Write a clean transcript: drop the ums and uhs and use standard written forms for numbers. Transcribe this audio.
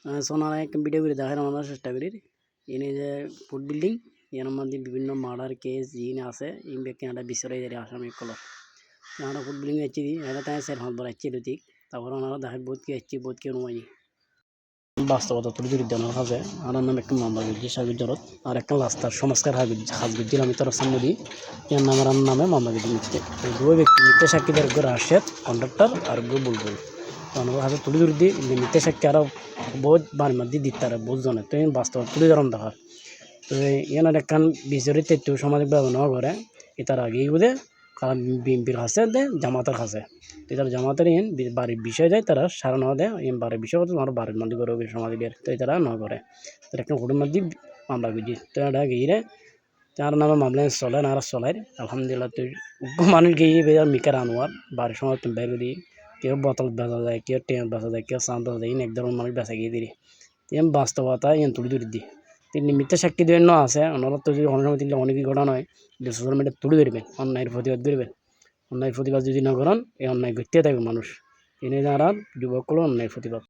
সোনার এক ভিডিও করে দেখার আমরা চেষ্টা করি এনে যে ফুড বিল্ডিং এর মধ্যে বিভিন্ন মার্ডার কেস জিন আছে ইন ব্যক্তি একটা বিচারে এর আসামি কলর আমরা ফুড বিল্ডিং এর চিনি এটা তাই স্যার হাত বাড়াচ্ছি ঠিক তারপর আমরা দেখা বহুত কি আসছি বহুত কি নয় বাস্তবতা তুলে ধরে দেওয়ার কাছে আমার নাম একটা মামলা গুজি সাবির জরত আর একটা লাস্তার সংস্কার হাজগুজির আমি তোর সামনে এর নাম আমার নামে মামলা গুজি নিচ্ছে দুই ব্যক্তি নিতে সাক্ষীদের রাশিয়ার কন্ডাক্টর আর বুলবুল আমার হাতে তুলে ধরে দিই নিতে সাক্ষী আরও বহুত বাড়ির মধ্যে দিতে আর বহুত জনে তো বাস্তব তুলে ধরন দেখার তো এনার একখান বিচরিত একটু সামাজিক ব্যবহার করে এটার আগেই বোধে কারণ বিএনপির কাছে দেয় জামাতের কাছে এটার জামাতের ইন বাড়ির বিষয় যায় তারা সারা না দেয় ইন বাড়ির বিষয় হতো আমার বাড়ির মধ্যে করে সমাজের তো তারা না করে তার একটা হুটুর মধ্যে মামলা বুঝি তো এটা গিয়ে তার নামে মামলা চলে না আর চলায় আলহামদুলিল্লাহ তুই মানুষ গিয়ে বেজার মিকার আনোয়ার বাড়ির সময় তুমি বাইরে দিই কেউ বোতল বেচা যায় কেউ টেন্ট বেচা যায় কেউ চাঁদ বেচা যায় ইন এক ধরনের মানুষ বেচা গিয়ে দিই তেম বাস্তবতা ইন তুলি তুলি দিই তিনি মিথ্যা সাক্ষী দেবেন না আছে ওনারা তো যদি অনেক সময় তিনি অনেক ঘটনা হয় যে সোশ্যাল মিডিয়া তুলে ধরবেন অন্যায়ের প্রতিবাদ করবেন অন্যায়ের প্রতিবাদ যদি না করেন এই অন্যায় করতে থাকবে মানুষ এনে যারা যুবক অন্যায়ের প্রতিবাদ